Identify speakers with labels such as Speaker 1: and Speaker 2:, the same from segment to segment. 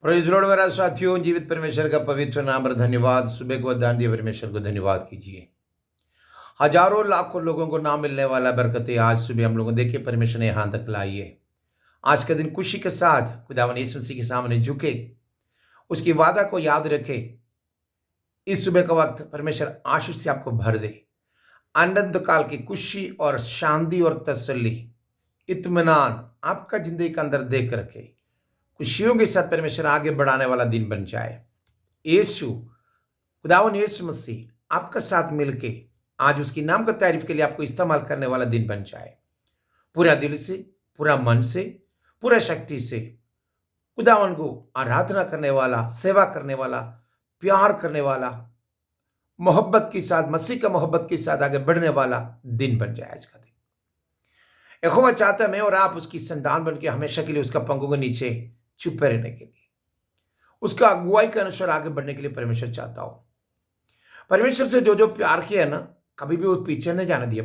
Speaker 1: Praise Lord मेरा साथियों, जीवित परमेश्वर का पवित्र नाम पर धन्यवाद। सुबह को दान दिए परमेश्वर को धन्यवाद कीजिए। हजारों लाखों लोगों को ना मिलने वाला बरकतें आज सुबह हम लोगों को देखिए परमेश्वर ने यहाँ तक लाई है। आज का दिन खुशी के साथ खुदावन यीशु मसीह के सामने झुके, उसकी वादा को याद रखे। इस सुबह का वक्त परमेश्वर आशीष से आपको भर दे। अनंत काल की खुशी और शांति और तसल्ली, इत्मीनान आपका जिंदगी के अंदर देख रखे। खुशियों के साथ परमेश्वर आगे बढ़ाने वाला दिन बन जाए। यीशु खुदावन यीशु मसीह आपका साथ मिलके आज उसकी नाम का तारीफ के लिए आपको इस्तेमाल करने वाला दिन बन जाए। पूरा दिल से, पूरा मन से, पूरा शक्ति से खुदावन को आराधना करने वाला, सेवा करने वाला, प्यार करने वाला, मोहब्बत के साथ, मसीह का मोहब्बत के साथ आगे बढ़ने वाला दिन बन जाए आज का दिन। यहोवा चाहता है मैं और आप उसकी संतान बन के हमेशा के लिए उसका पंखों के नीचे छुपे रहने के लिए, उसका अगुवाई के अनुसार आगे बढ़ने के लिए परमेश्वर चाहता हो। परमेश्वर से जो जो प्यार किया है ना, कभी भी वो पीछे नहीं जाने दिया।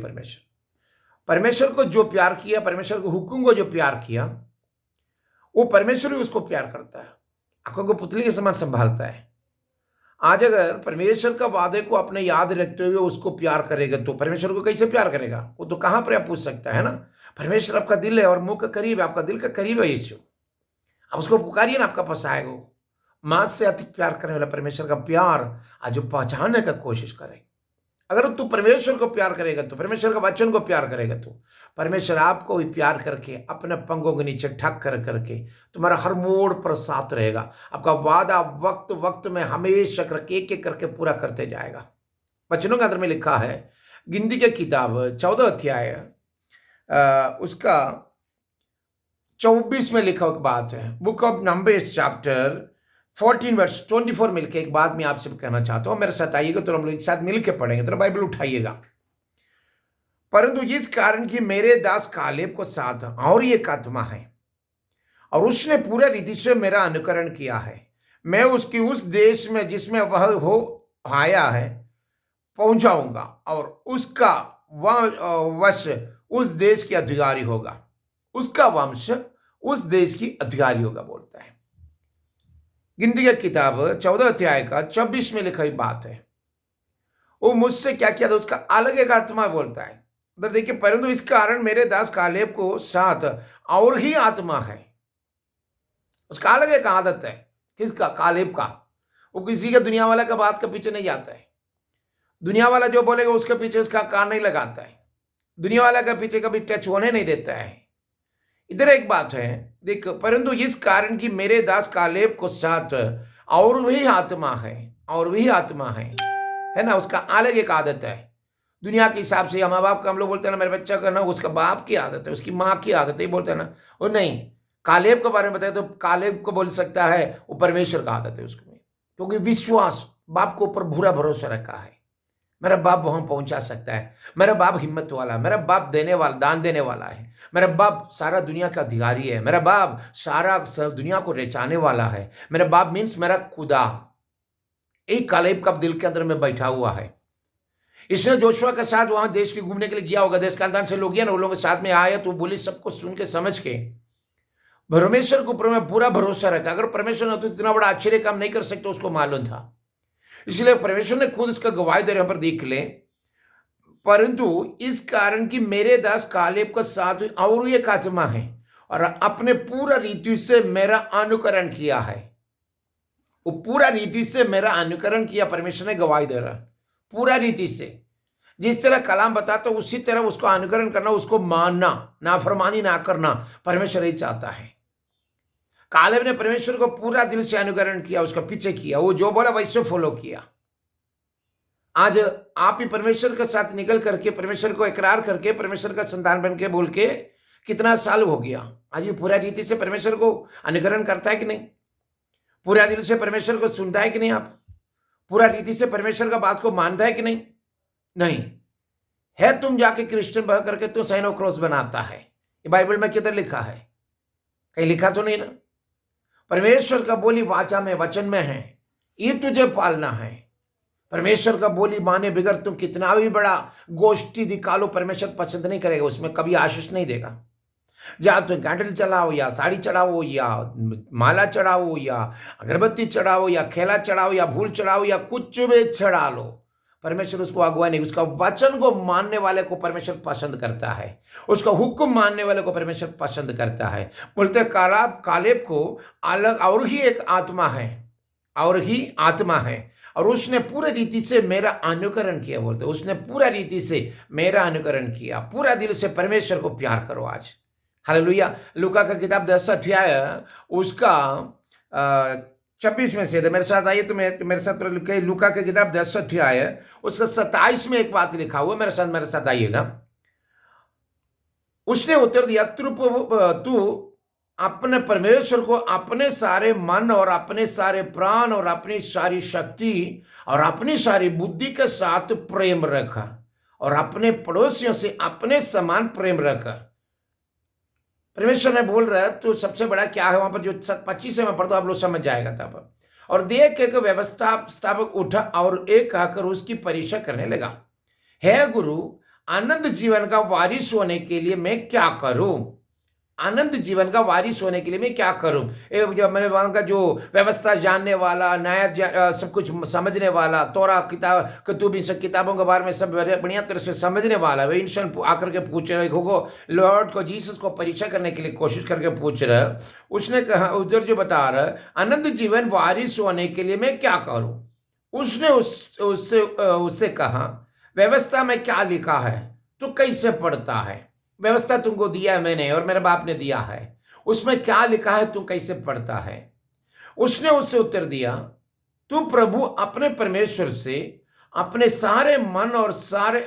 Speaker 1: परमेश्वर को जो प्यार किया, परमेश्वर को हुक्म को जो प्यार किया, वो परमेश्वर भी उसको प्यार करता है, आंखों को पुतली के समान संभालता है। आज अगर परमेश्वर का वादे को अपने याद रखते हुए उसको प्यार करेगा तो परमेश्वर को कैसे प्यार करेगा? वो तो कहां पर आप पूछ सकता है ना। परमेश्वर आपका दिल है और मुंह का करीब है, आपका दिल का करीब है यीशु। आप उसको पुकारिए ना, आपका पास आएगा। मां से अधिक प्यार करने वाला परमेश्वर का प्यार आज जो पहचानने का कोशिश करे। अगर तू परमेश्वर को प्यार करेगा तो, परमेश्वर का वचन को प्यार करेगा तो परमेश्वर आपको भी प्यार करके अपने पंखों के नीचे ढक कर करके तुम्हारा हर मोड़ पर साथ रहेगा। आपका वादा वक्त वक्त में हमेशा करके एक एक करके पूरा करते जाएगा। वचनों के अंदर में लिखा है, गिनती की किताब 14 अध्याय उसका 24 में लिखा एक बात है। Book of numbers chapter 14 verse 24 मिलके एक बात मैं आपसे कहना चाहता हूं। मेरे साथ आइएगा तो हम लोग एक साथ मिलके पढ़ेंगे। तो बाइबल उठाइएगा। परंतु जिस कारण कि मेरे दास कालेब को साथ और एक आत्मा है और उसने पूरे रीति से मेरा अनुकरण किया है, मैं उसकी उस देश में जिसमें वह हो आया है पहुंचाऊंगा और उसका वंश उस देश की अधिकारी होगा। उसका वंश उस देश की अधिकारी होगा बोलता है। गिनती की किताब 14 अध्याय का 26 में लिखी बात है। वो मुझसे क्या किया था, उसका अलग एक आत्मा बोलता है। उधर देखिए, परंतु इस कारण मेरे दास कालेब को साथ और ही आत्मा है। उसका अलग एक आदत है। किसका? कालेब का। वो किसी का दुनिया वाला का बात के पीछे नहीं जाता है। दुनिया वाला जो बोलेगा उसके पीछे उसका कान नहीं लगाता है। दुनिया वाला के पीछे कभी टच होने नहीं देता है। इधर एक बात है, देख, परंतु इस कारण कि मेरे दास कालेब को साथ और भी आत्मा है, और भी आत्मा है ना। उसका अलग एक आदत है। दुनिया के हिसाब से माँ बाप का हम लोग बोलते हैं ना, मेरे बच्चा का ना उसका बाप की आदत है, उसकी माँ की आदत है, बोलते हैं ना। वो नहीं, कालेब के बारे में बताए तो कालेब को बोल सकता है वो परमेश्वर का आदत है उसमें, क्योंकि विश्वास, बाप को ऊपर पूरा भरोसा रखा है। मेरा बाप वहां पहुंचा सकता है। मेरा बाप हिम्मत वाला, मेरा बाप देने वाला, दान देने वाला है। मेरा बाप सारा दुनिया का अधिकारी है। मेरा बाप सारा दुनिया को रेचाने वाला है। मेरा बाप मीन्स मेरा खुदा। एक कालेब का दिल के अंदर में बैठा हुआ है। इसने जोशुआ के साथ वहां देश के घूमने के लिए गया होगा। देश खानदान से लोग ना, वो लोग साथ में आए तो बोली सबको सुन के समझ के परमेश्वर के ऊपर में पूरा भरोसा रखा। अगर परमेश्वर ने तो इतना बड़ा आश्चर्य काम नहीं कर सकते, उसको मालूम था। इसलिए परमेश्वर ने खुद इसका गवाही दे रहे पर देख ले, परंतु इस कारण कि मेरे दास कालेब का साथ और एक आत्मा है और अपने पूरा रीति से मेरा अनुकरण किया है। वो पूरा रीति से मेरा अनुकरण किया, परमेश्वर ने गवाही दे रहा। पूरा रीति से जिस तरह कलाम बताता उसी तरह उसको अनुकरण करना, उसको मानना, नाफरमानी ना करना परमेश्वर ही चाहता है। कालेब ने परमेश्वर को पूरा दिल से अनुकरण किया, उसका पीछे किया, वो जो बोला वैसे फॉलो किया। आज आप ही परमेश्वर के साथ निकल करके, परमेश्वर को इकरार करके, परमेश्वर का संतान बन के बोल के कितना साल हो गया? आज ये पूरा रीति से परमेश्वर को अनुकरण करता है कि नहीं? पूरा दिल से परमेश्वर को सुनता है कि नहीं? आप पूरा रीति से परमेश्वर का बात को मानता है कि नहीं? नहीं है। तुम जाके क्रिश्चियन बह करके तू साइन ऑफ क्रॉस बनाता है। ये बाइबल में किधर लिखा है? कहीं लिखा तो नहीं ना। परमेश्वर का बोली वाचा में, वचन में है, ये तुझे पालना है। परमेश्वर का बोली माने बिगर तुम कितना भी बड़ा गोष्ठी दिखा लो, परमेश्वर पसंद नहीं करेगा, उसमें कभी आशीष नहीं देगा। जहाँ तुम कैंडल चढ़ाओ या साड़ी चढ़ाओ या माला चढ़ाओ या अगरबत्ती चढ़ाओ या खेला चढ़ाओ या फूल चढ़ाओ या कुछ भी चढ़ा लो, परमेश्वर उसको अगुवा नहीं, उसका वचन को मानने वाले को परमेश्वर पसंद करता है, उसका हुक्म मानने वाले को परमेश्वर पसंद करता है। बोलते कालेब को अलग और ही एक आत्मा है, और ही आत्मा है, और उसने पूरे रीति से मेरा अनुकरण किया। बोलते उसने पूरा रीति से मेरा अनुकरण किया। पूरा दिल से परमेश्वर को प्यार करो आज। हालेलुया। लूका का किताब 10 अध्याय उसका 26 में से, मेरे साथ आइए तो मेरे साथ लूका की किताब 10 अध्याय उसका 27 में एक बात लिखा हुआ, मेरे साथ आइएगा। उसने उत्तर दिया, तू अपने परमेश्वर को अपने सारे मन और अपने सारे प्राण और अपनी सारी शक्ति और अपनी सारी बुद्धि के साथ प्रेम रखा, और अपने पड़ोसियों से अपने समान प्रेम रखा। परमेश्वर ने बोल रहा है तो सबसे बड़ा क्या है, वहां पर जो 25 में पढ़ दो आप लोग समझ जाएगा तब। और देख एक व्यवस्थापक उठा और एक आकर उसकी परीक्षा करने लगा, हे गुरु, आनंद जीवन का वारिस होने के लिए मैं क्या करूं? आनंद जीवन का वारिस होने के लिए मैं क्या करूं? जब मैंने वहां का जो व्यवस्था जानने वाला, नया सब कुछ समझने वाला, तोरा किताब इन सब किताबों के बारे में सब बढ़िया तरह से समझने वाला, वे इंसान आकर के पूछ रहे हो, लॉर्ड को, जीसस को परीक्षा करने के लिए कोशिश करके पूछ रहे। उसने कहा, उधर जो बता रहा, आनंद जीवन वारिस होने के लिए मैं क्या करूं? उसने उससे कहा, व्यवस्था में क्या लिखा है, तू कैसे पढ़ता है? व्यवस्था तुमको दिया है मैंने और मेरे बाप ने दिया है, उसमें क्या लिखा है, तू कैसे पढ़ता है? उसने उससे उत्तर दिया, तू प्रभु अपने परमेश्वर से अपने सारे मन और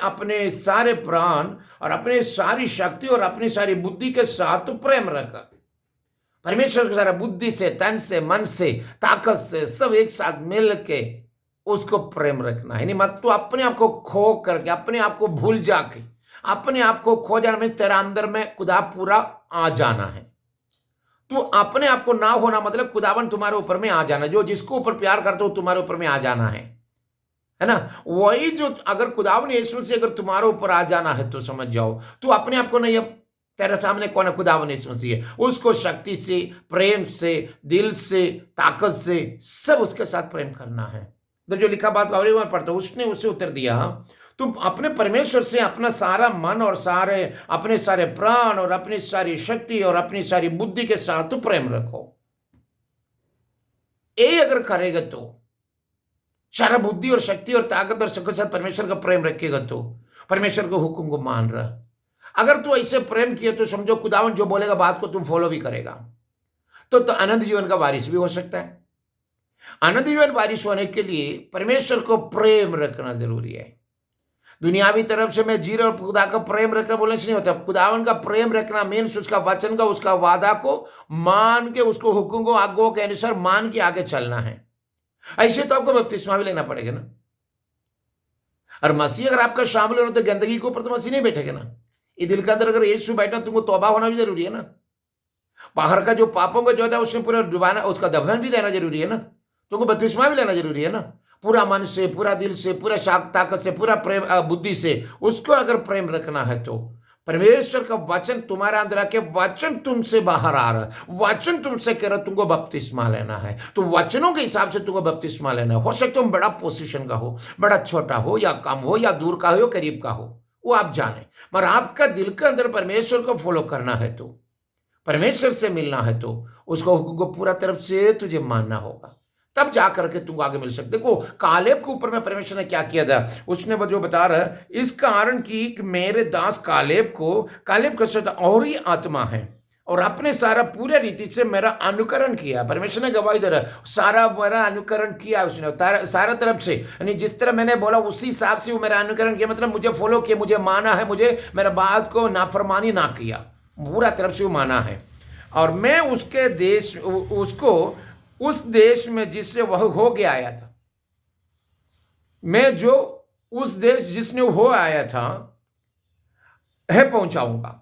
Speaker 1: अपने सारे प्राण और अपने सारी शक्ति और अपनी सारी बुद्धि के साथ प्रेम रखा। परमेश्वर के सारा बुद्धि से, तन से, मन से, ताकत से सब एक साथ मिल के उसको प्रेम रखना है। नहीं मत तू अपने आप को खो करके, अपने आप को भूल जाके, अपने आप को खो जाना में तेरा अंदर में खुदा पूरा आ जाना है। तू अपने आप को ना होना मतलब खुदावन तुम्हारे ऊपर में आ जाना। जो जिसको ऊपर प्यार करते हो तुम्हारे ऊपर में आ जाना है ना? वही जो अगर खुदावन यीशु से अगर तुम्हारे ऊपर आ जाना है तो समझ जाओ तू अपने आप को नहीं, अब तेरे सामने कौन है? खुदावन यीशु मसीह है। उसको शक्ति से, प्रेम से, दिल से, ताकत से सब उसके साथ प्रेम करना है। तो जो लिखा बात और पढ़ता, उसने उसे उत्तर दिया, तुम अपने परमेश्वर से अपना सारा मन और अपने सारे प्राण और अपनी सारी शक्ति और अपनी सारी बुद्धि के साथ प्रेम रखो। ये अगर करेगा तो सारा बुद्धि और शक्ति और ताकत और सबके साथ परमेश्वर का प्रेम रखेगा तो परमेश्वर के हुक्म को मान रहा। अगर तू ऐसे प्रेम किया तो समझो खुदावन जो बोलेगा बात को तुम फॉलो भी करेगा, तो आनंद जीवन का वारिस भी हो सकता है। आनंद जीवन वारिस होने के लिए परमेश्वर को प्रेम रखना जरूरी है। दुनियावी तरफ से मैं जी रहा हूं, खुदा का प्रेम रखना बोलने से नहीं होता। खुदावन का प्रेम रखना मीन्स उसका वचन का, उसका वादा को मान के, उसको हुक्म को आज्ञा के अनुसार मान के आगे चलना है। ऐसे तो आपको बपतिस्मा भी लेना पड़ेगा ना। और मसीह अगर आपका शामिल होना तो गंदगी के ऊपर तो मसीह नहीं बैठेगा ना। ये दिल के अंदर अगर यीशु बैठना, तुमको तौबा होना भी जरूरी है ना। बाहर का जो पापों का जो था उसने पूरा डुबाना, उसका दफन भी देना जरूरी है ना। तुमको बपतिस्मा भी लेना जरूरी है ना। पूरा मन से, पूरा दिल से, पूरा ताकत से, पूरा प्रेम बुद्धि से उसको अगर प्रेम रखना है तो परमेश्वर का वचन तुम्हारे अंदर आके, वचन तुमसे बाहर आ रहा है, वचन तुमसे कह रहा तुमको बपतिस्मा लेना है, तो वचनों के हिसाब से तुमको बपतिस्मा लेना है। हो सकता है बड़ा पोजीशन का हो, बड़ा छोटा हो या कम हो, या दूर का हो या करीब का हो, वो आप जाने, मगर आपका दिल के अंदर परमेश्वर को फॉलो करना है तो, परमेश्वर से मिलना है तो उसको हुक्म को पूरा तरफ से तुझे मानना होगा, तब जाकर के तुम आगे मिल सकते। देखो कालेब के ऊपर में परमेश्वर ने क्या किया था, उसने जो बता रहा है, इस कारण की मेरे दास कालेब का शब्द और ही आत्मा है और अपने सारा पूरे रीति से मेरा अनुकरण किया। परमेश्वर ने गवाही दे रहा, सारा मेरा अनुकरण किया उसने, सारा तरफ से, यानी जिस तरह मैंने बोला उसी हिसाब से वो मेरा अनुकरण किया, मतलब मुझे फॉलो किया, मुझे माना है, मुझे मेरा बात को नाफरमानी ना किया, पूरा तरफ से वो माना है। और मैं उसके देश, उसको उस देश में जिससे वह हो गया आया था, मैं जो उस देश जिसने हो आया था है पहुंचाऊंगा।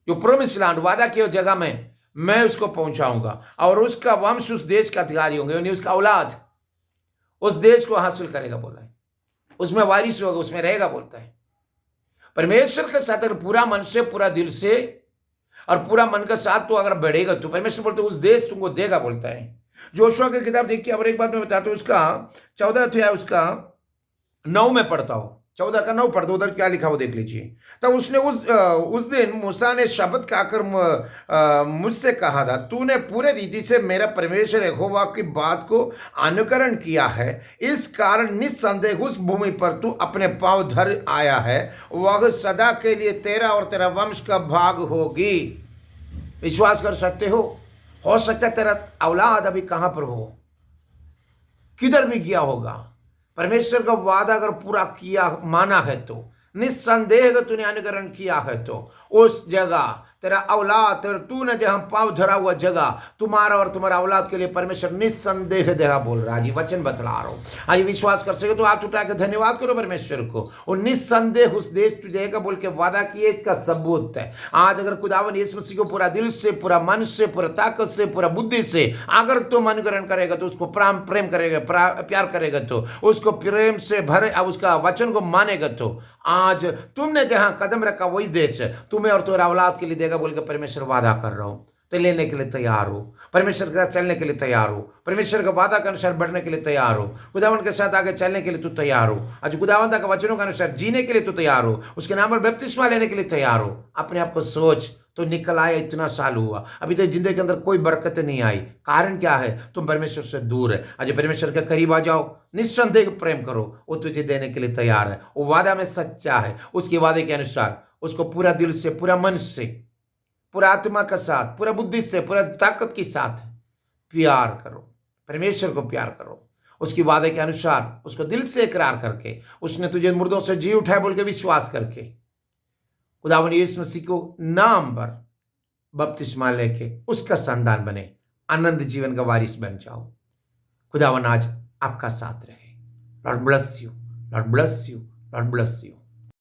Speaker 1: जो प्रोमिस लैंड, वादा की जगह में मैं उसको पहुंचाऊंगा और उसका वंश उस देश का अधिकारी होंगे, यानी उसका औलाद उस देश को हासिल करेगा बोला है, उसमें वारिस होगा, उसमें रहेगा बोलता है। परमेश्वर के साथ पूरा मन से, पूरा दिल से और पूरा मन का साथ तो अगर बढ़ेगा तो परमेश्वर बोलते उस देश तुमको देगा बोलता है। जोशुआ की किताब देखिए, और एक बात मैं बताता हूँ, उसका 14 अध्याय उसका 9 में पढ़ता हूँ, 14 का 9 पढ़ता हूँ, उधर क्या लिखा वो देख लीजिए। तब उसने उस दिन मूसा ने शब्द खाकर मुझसे कहा था, तूने पूरे रीति से मेरा परमेश्वर यहोवा की बात को अनुकरण किया है, इस कारण निस्संदेह उस भूमि पर तू अपने पांव धर आया है, वह सदा के लिए तेरा और तेरा वंश का भाग होगी। विश्वास कर सकते हो सकता है तेरा औलाद अभी कहां पर हो, किधर भी गया होगा, परमेश्वर का वादा अगर पूरा किया माना है तो निस्संदेह तूने अनुकरण किया है तो उस जगह तेरा औलाद, तूने जहां पांव धरा हुआ जगह, तुम्हारा और तुम्हारा औलाद के लिए परमेश्वर निस्संदेह देगा बोल रहा है। जी वचन बतला रहा हूं, आज विश्वास कर सके तो हाथ उठा के धन्यवाद करो परमेश्वर को। और निस्संदेह उस देश तू देगा बोल के वादा किए, इसका सबूत है आज अगर खुदावन यीशु मसीह को पूरा दिल से, पूरा मन से, पूरा ताकत से, पूरा बुद्धि से अगर तुम अनुकरण करेगा तो उसको प्रेम करेगा, प्यार करेगा तो उसको प्रेम से भरे, उसका वचन को मानेगा तो आज तुमने जहां कदम रखा वही देश तुम्हें और तुम्हारे औलाद के लिए देगा बोल के परमेश्वर वादा कर रहा हूं। तो लेने के लिए तैयार हो, परमेश्वर के साथ चलने के लिए तैयार हो, परमेश्वर का वादा के अनुसार बढ़ने के लिए तैयार हो, खुदावंत के साथ आगे चलने के लिए तू तैयार हो, आज खुदावंत के वचनों के अनुसार जीने के लिए तू तैयार हो, उसके नाम पर बपतिस्मा लेने के लिए तैयार हो। अपने आप को सोच, तो निकल आया, इतना साल हुआ, अभी तक जिंदगी के अंदर कोई बरकत नहीं आई, कारण क्या है? तुम परमेश्वर से दूर है। आज परमेश्वर के करीब आ जाओ, निस्संदेह प्रेम करो, वो तुझे देने के लिए तैयार है, वो वादा में सच्चा है, उसके वादे के अनुसार उसको पूरा दिल से, पूरा मन से, पूरा आत्मा के साथ, पूरा बुद्धि से, पूरा ताकत के साथ प्यार करो, परमेश्वर को प्यार करो, उसकी वादे के अनुसार उसको दिल से इकरार करके, उसने तुझे मुर्दों से जी उठाया बोल के विश्वास करके खुदावन यीशु मसीह को नाम पर बपतिस्मा लेके उसका संतान बने, आनंद जीवन का वारिस बन जाओ। खुदावन आज आपका साथ रहे। Lord bless you, Lord bless you, Lord bless you.